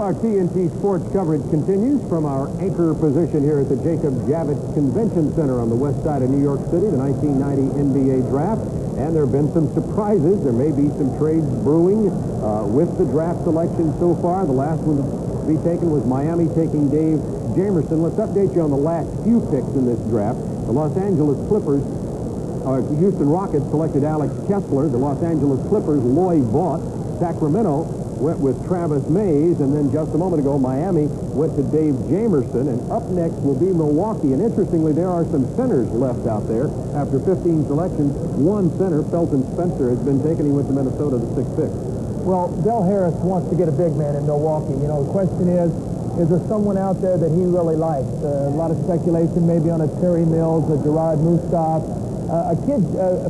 Our TNT sports coverage continues from our anchor position here at the Jacob Javits Convention Center on the west side of New York City, the 1990 NBA draft. And there have been some surprises. There may be some trades brewing with the draft selection so far. The last one to be taken was Miami taking Dave Jamerson. Let's update you on the last few picks in this draft. The Los Angeles Clippers, Houston Rockets selected Alex Kessler. The Los Angeles Clippers, Loy Vaught. Sacramento went with Travis Mays, and then just a moment ago, Miami went to Dave Jamerson, and up next will be Milwaukee. And interestingly, there are some centers left out there. After 15 selections, one center, Felton Spencer, has been taken. He went to Minnesota, the 6th pick. Well, Del Harris wants to get a big man in Milwaukee. You know, the question is there someone out there that he really likes? A lot of speculation maybe on a Terry Mills, a Gerard Mustaf. A kid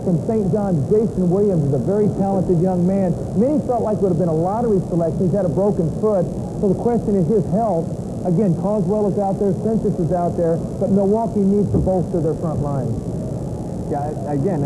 from St. John's, Jason Williams, is a very talented young man. Many felt like it would have been a lottery selection. He's had a broken foot. So the question is his health. Again, Caldwell is out there, Schintzius is out there, but Milwaukee needs to bolster their front line. Yeah, again,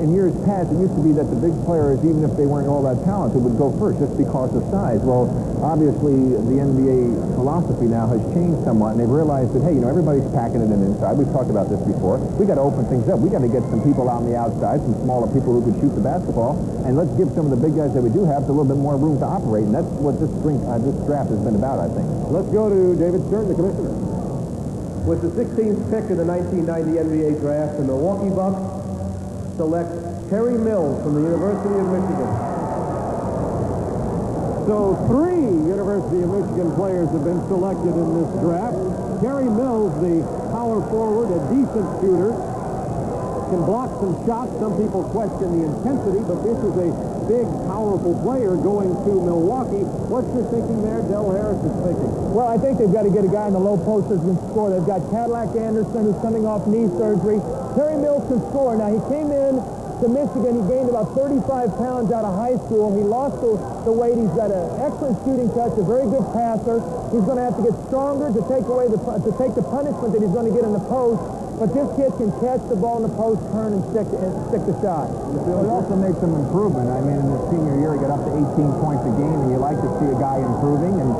in years past, it used to be that the big players, even if they weren't all that talented, would go first just because of size. Well, obviously, the NBA philosophy now has changed somewhat, and they've realized that, hey, you know, everybody's packing it in inside. We've talked about this before. We got to open things up. We got to get some people out on the outside, some smaller people who could shoot the basketball, and let's give some of the big guys that we do have a little bit more room to operate, and that's what this draft has been about, I think. Let's go to David Stern, the commissioner. With the 16th pick of the 1990 NBA draft, the Milwaukee Bucks select Terry Mills from the University of Michigan. So 3 University of Michigan players have been selected in this draft. Terry Mills, the power forward, a decent shooter, can block some shots. Some people question the intensity, but this is a big, powerful player going to Milwaukee. What's your thinking there? Del Harris is thinking. Well, I think they've got to get a guy in the low post that can score. They've got Cadillac Anderson, who's coming off knee surgery. Terry Mills can score. Now, he came in to Michigan. He gained about 35 pounds out of high school. He lost the weight. He's got an excellent shooting touch, a very good passer. He's going to have to get stronger to take the punishment that he's going to get in the post. But this kid can catch the ball in the post, turn, and stick the shot. Well, he also made some improvement. I mean, in his senior year, he got up to 18 points a game, and you like to see a guy improving. And,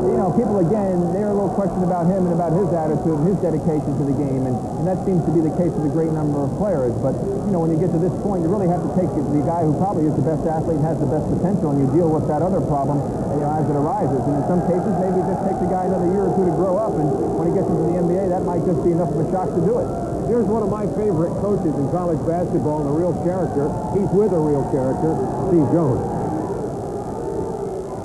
you know, people, again, they're a little question about him and about his attitude and his dedication to the game. And that seems to be the case with a great number of players. But, you know, when you get to this point, you really have to take the guy who probably is the best athlete, has the best potential, and you deal with that other problem, you know, as it arises. And in some cases, maybe it just takes a guy another year or two to grow up. And when he gets into the NBA, that might just be enough of a shock to do it. Here's one of my favorite coaches in college basketball and a real character. He's with a real character, Steve Jones.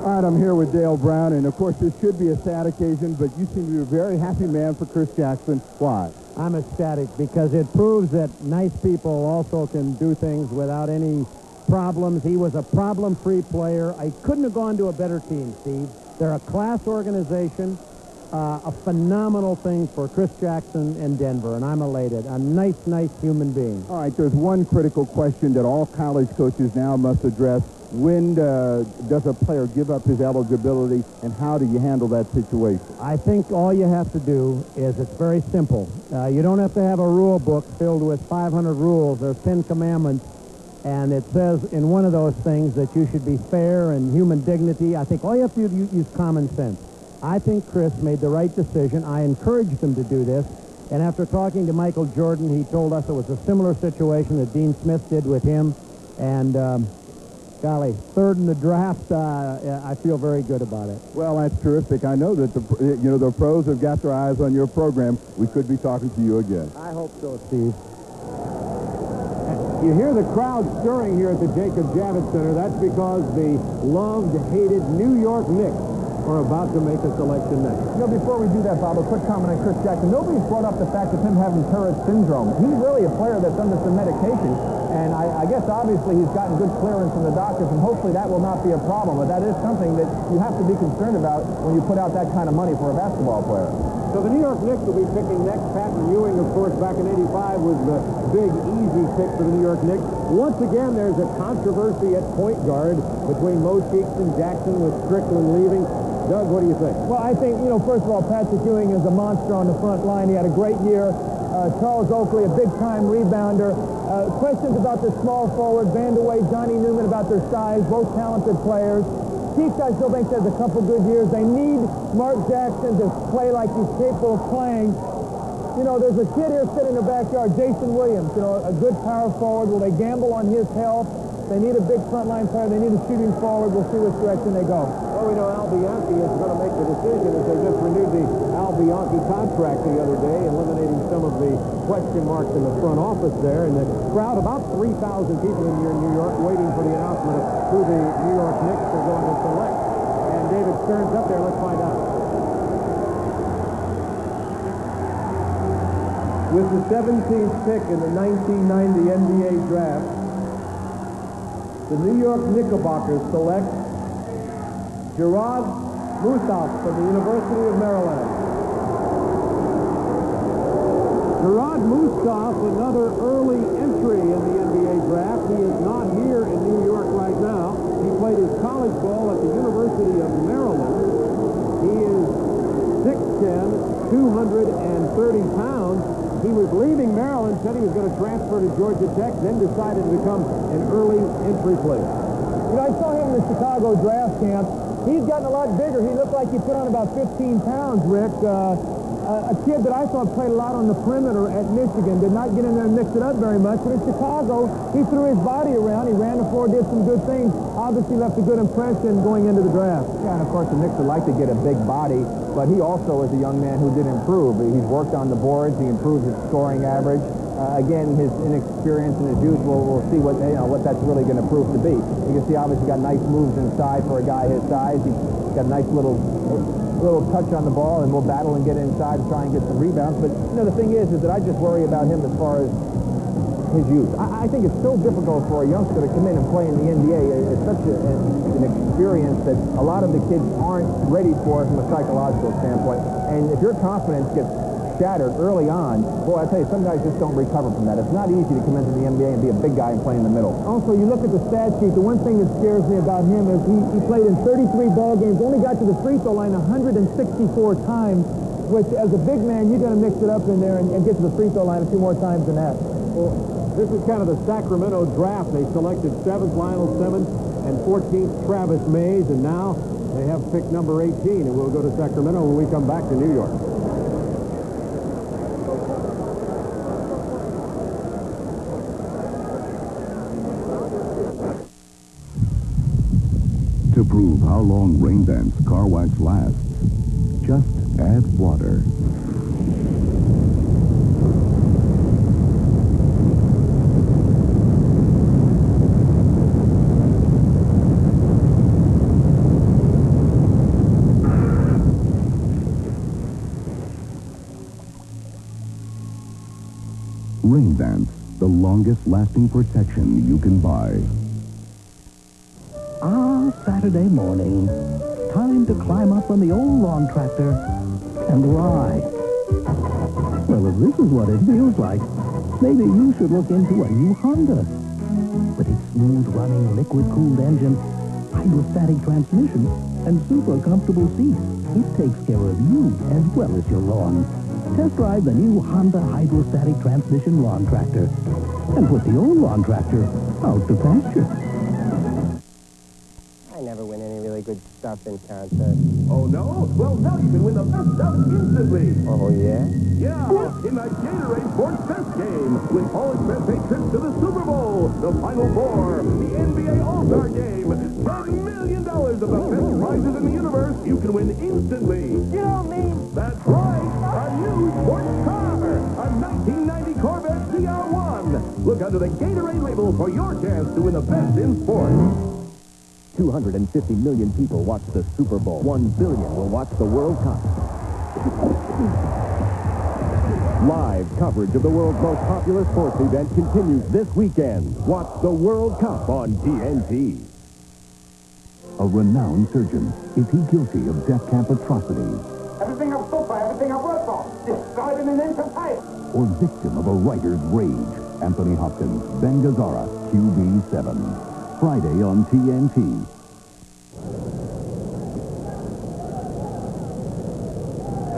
All right, I'm here with Dale Brown, and of course this should be a sad occasion, but you seem to be a very happy man for Chris Jackson. Why? I'm ecstatic because it proves that nice people also can do things without any problems. He was a problem-free player. I couldn't have gone to a better team, Steve. They're a class organization, a phenomenal thing for Chris Jackson and Denver, and I'm elated. A nice human being. All right, there's one critical question that all college coaches now must address. When does a player give up his eligibility, and how do you handle that situation? I think all you have to do is, it's very simple. You don't have to have a rule book filled with 500 rules. There's 10 commandments, and it says in one of those things that you should be fair and human dignity. I think all you have to do is use common sense. I think Chris made the right decision. I encouraged him to do this, and after talking to Michael Jordan, he told us it was a similar situation that Dean Smith did with him, and golly, 3rd in the draft, I feel very good about it. Well, that's terrific. I know that the pros have got their eyes on your program. We could be talking to you again. I hope so, Steve. You hear the crowd stirring here at the Jacob Javits Center. That's because the loved, hated New York Knicks are about to make a selection next. You know, before we do that, Bob, a quick comment on Chris Jackson. Nobody's brought up the fact of him having Tourette syndrome. He's really a player that's under some medication, and I guess obviously he's gotten good clearance from the doctors, and hopefully that will not be a problem. But that is something that you have to be concerned about when you put out that kind of money for a basketball player. So the New York Knicks will be picking next. Patton Ewing, of course, back in '85 was the big, easy pick for the New York Knicks. Once again, there's a controversy at point guard between Mo Cheeks and Jackson, with Strickland leaving. Doug, what do you think? Well, I think, you know, first of all, Patrick Ewing is a monster on the front line. He had a great year. Charles Oakley, a big-time rebounder. Questions about the small forward, Vandeweghe, Johnny Newman, about their size, both talented players. Keith, I still think there's a couple good years. They need Mark Jackson to play like he's capable of playing. You know, there's a kid here sitting in the backyard, Jason Williams, you know, a good power forward. Will they gamble on his health? They need a big frontline player. They need a shooting forward. We'll see which direction they go. Well, we know Al Bianchi is going to make the decision as they just renewed the Al Bianchi contract the other day, eliminating some of the question marks in the front office there. And the crowd, about 3,000 people in here in New York, waiting for the announcement of who the New York Knicks are going to select. And David Stern's up there. Let's find out. With the 17th pick in the 1990 NBA draft, the New York Knickerbockers select Gerard Mustaf from the University of Maryland. Gerard Mustaf, another early entry in the NBA draft. He is not here in New York right now. He played his college ball at the University of Maryland. He is 6'10", 230 pounds. He was leaving Maryland, said he was going to transfer to Georgia Tech, then decided to become an early entry player. You know, I saw him in the Chicago draft camp. He's gotten a lot bigger. He looked like he put on about 15 pounds, Rick. A kid that I thought played a lot on the perimeter at Michigan, did not get in there and mix it up very much, but in Chicago, he threw his body around. He ran the floor, did some good things. Obviously left a good impression going into the draft. Yeah, and of course the Knicks would like to get a big body, but he also is a young man who did improve. He's worked on the boards. He improved his scoring average. Again, his inexperience and his youth, we'll see what that's really going to prove to be. You can see obviously got nice moves inside for a guy his size. He's got a nice little touch on the ball, and we'll battle and get inside and try and get some rebounds. But, you know, the thing is that I just worry about him as far as his youth. I think it's so difficult for a youngster to come in and play in the NBA. It's such an experience that a lot of the kids aren't ready for from a psychological standpoint. And if your confidence gets shattered early on, boy, I tell you, some guys just don't recover from that. It's not easy to come into the NBA and be a big guy and play in the middle. Also, you look at the stat sheet, the one thing that scares me about him is he played in 33 ball games, only got to the free throw line 164 times, which as a big man, you got to mix it up in there and get to the free throw line a few more times than that. Well, this is kind of the Sacramento draft. They selected 7th Lionel Simmons and 14th Travis Mays, and now they have pick number 18, and we'll go to Sacramento when we come back to New York. To prove how long Rain Dance car wax lasts, just add water. Rain Dance, the longest lasting protection you can buy. Saturday morning. Time to climb up on the old lawn tractor and ride. Well, if this is what it feels like, maybe you should look into a new Honda. With its smooth-running, liquid-cooled engine, hydrostatic transmission, and super comfortable seats, it takes care of you as well as your lawn. Test drive the new Honda hydrostatic transmission lawn tractor and put the old lawn tractor out to pasture. Good stuff in contests. Oh, no? Well, now you can win the best stuff instantly. Oh, yeah? Yeah, in the Gatorade Sports Best game. With all expense paid trips to the Super Bowl, the Final Four, the NBA All-Star Game, $10 million of the best prizes in the universe you can win instantly. You don't mean... That's right, a new sports car, a 1990 Corvette TR1. Look under the Gatorade label for your chance to win the best in sports. 250 million people watch the Super Bowl. 1 billion will watch the World Cup. Live coverage of the world's most popular sports event continues this weekend. Watch the World Cup on TNT. A renowned surgeon. Is he guilty of death camp atrocities? Everything I've fought for, everything I've worked for, destroyed in an inch of time. Or victim of a writer's rage? Anthony Hopkins, Ben Gazzara, QB7. Friday on TNT.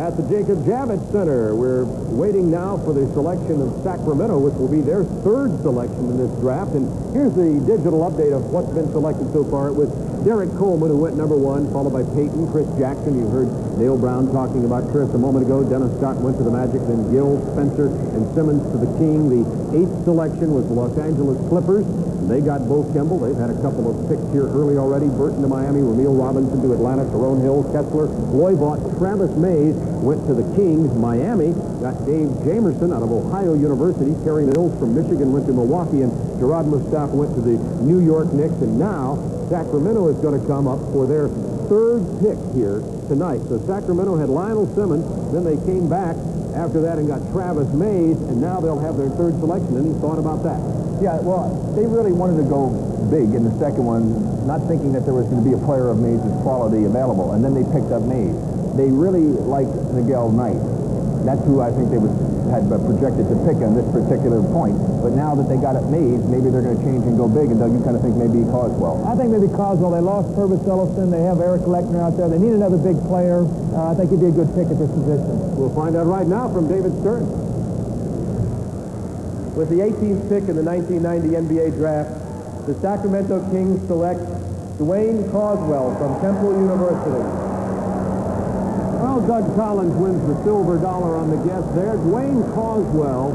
at the Jacob Javits Center. We're waiting now for the selection of Sacramento, which will be their third selection in this draft. And here's the digital update of what's been selected so far. It was Derek Coleman, who went #1, followed by Peyton, Chris Jackson. You heard Dale Brown talking about Chris a moment ago. Dennis Scott went to the Magic, then Gill, Spencer, and Simmons to the King. The 8th selection was the Los Angeles Clippers. They got Bo Kimball. They've had a couple of picks here early already. Burton to Miami, Ramil Robinson to Atlanta, Tyrone Hill, Kessler, Loybaught, Travis Mays went to the Kings. Miami got Dave Jamerson out of Ohio University. Terry Mills from Michigan went to Milwaukee, and Gerard Mustaf went to the New York Knicks. And now Sacramento is going to come up for their third pick here tonight. So Sacramento had Lionel Simmons, then they came back after that and got Travis Mays, and now they'll have their third selection. Any thought about that? Yeah, well, they really wanted to go big in the second one, not thinking that there was going to be a player of Mays' quality available, and then they picked up Mays. They really liked Miguel Knight. That's who I think they had projected to pick on this particular point. But now that they got at Mays, maybe they're going to change and go big. And Doug, you kind of think maybe Coswell. I think maybe Coswell. They lost Purvis Ellison. They have Eric Lechner out there. They need another big player. I think he'd be a good pick at this position. We'll find out right now from David Stern. With the 18th pick in the 1990 NBA draft, the Sacramento Kings select Dwayne Coswell from Temple University. Well, Doug Collins wins the silver dollar on the guess there. Dwayne Coswell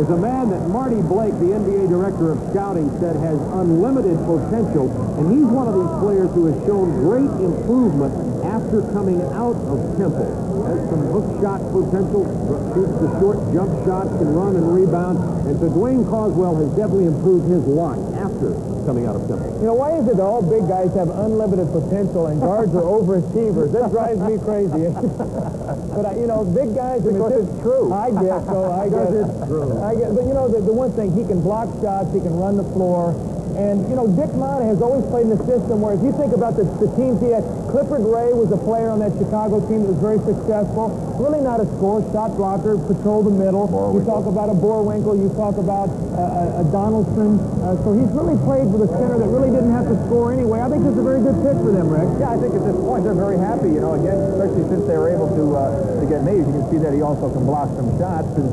is a man that Marty Blake, the NBA director of scouting, said has unlimited potential, and he's one of these players who has shown great improvement after coming out of Temple. Has some hook shot potential, shoots the short jump shots, can run and rebound, and so Dwayne Coswell has definitely improved his line after coming out of Temple. You know, why is it that all big guys have unlimited potential and guards are overachievers? That drives me crazy. But, you know, big guys... Because it's true. I guess so. I guess it's true. But, you know, the one thing, he can block shots, he can run the floor. And, you know, Dick Motta has always played in the system where if you think about the teams he had, Clifford Ray was a player on that Chicago team that was very successful. Really not a scorer, shot blocker, patrol the middle. You talk about a Boerwinkle, you talk about a Donaldson. So he's really played with a center that really didn't have to score anyway. I think this is a very good pick for them, Rick. Yeah, I think at this point they're very happy, you know, again, especially since they were able to get Mays. You can see that he also can block some shots. And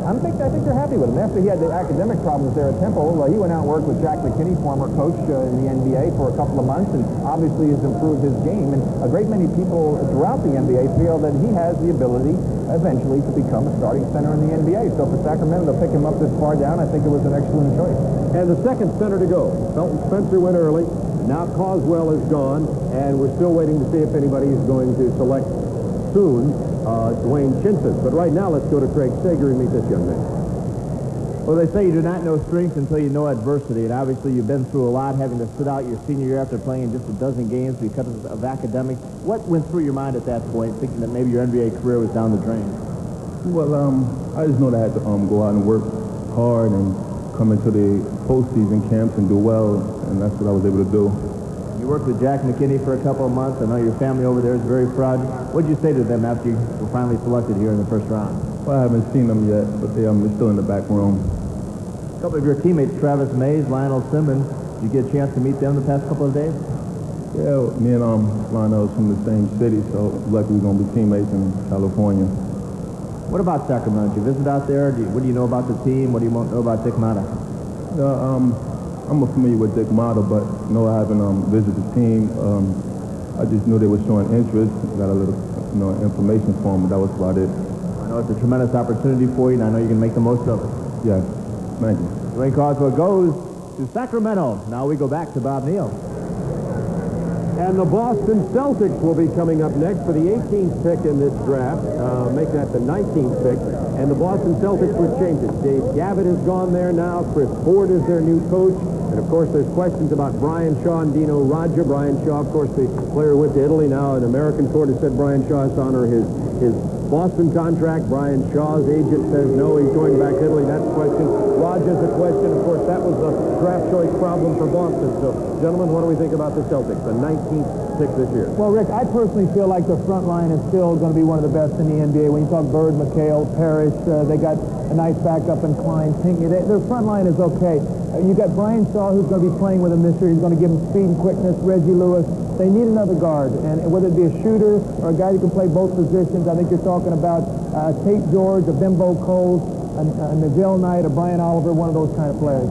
I think they're happy with him. After he had the academic problems there at Temple, he went out and worked with Jack McKinney, former coach in the NBA, for a couple of months, and obviously has improved his game. And a great many people throughout the NBA feel that he has the ability eventually to become a starting center in the NBA. So for Sacramento to pick him up this far down, I think it was an excellent choice. And the second center to go. Felton Spencer went early. Now Coswell is gone, and we're still waiting to see if anybody is going to select soon Dwayne Schintzius. But right now, let's go to Craig Sager and meet this young man. Well, they say you do not know strength until you know adversity, and obviously you've been through a lot, having to sit out your senior year after playing just a dozen games because of academics. What went through your mind at that point, thinking that maybe your NBA career was down the drain? Well, I just know that I had to go out and work hard and come into the postseason camps and do well, and that's what I was able to do. You worked with Jack McKinney for a couple of months. I know your family over there is very proud. What did you say to them after you were finally selected here in the first round? Well, I haven't seen them yet, but they're still in the back room. A couple of your teammates, Travis Mays, Lionel Simmons, did you get a chance to meet them the past couple of days? Yeah, me and Lionel's from the same city, so luckily we're going to be teammates in California. What about Sacramento? Did you visit out there? What do you know about the team? What do you know about Dick Motta? I'm familiar with Dick Motta, but no, I haven't visited the team. I just knew they were showing interest. Got a little, information for them, but that was about it. I know it's a tremendous opportunity for you, and I know you can make the most of it. Yes, thank you. Dwayne Coswell goes to Sacramento. Now we go back to Bob Neal. And the Boston Celtics will be coming up next for the 18th pick in this draft. Make that the 19th pick. And the Boston Celtics with changes. Dave Gavitt has gone there now. Chris Ford is their new coach. And, of course, there's questions about Brian Shaw and Dino Radja. Brian Shaw, of course, the player went to Italy. Now an American court has said Brian Shaw has to honor his Boston contract. Brian Shaw's agent says no, he's going back to Italy. That's a question. Radja's a question. Of course, that was a draft choice problem for Boston. So, gentlemen, what do we think about the Celtics, the 19th pick this year? Well, Rick, I personally feel like the front line is still going to be one of the best in the NBA. When you talk Bird, McHale, Parrish, they got a nice backup in Klein, Pinckney. Their front line is okay. You got Brian Shaw, who's going to be playing with him this year. He's going to give him speed and quickness. Reggie Lewis. They need another guard, and whether it be a shooter or a guy who can play both positions, I think you're talking about Tate George, a Bimbo Coles, a Nigel Knight, a Brian Oliver, one of those kind of players.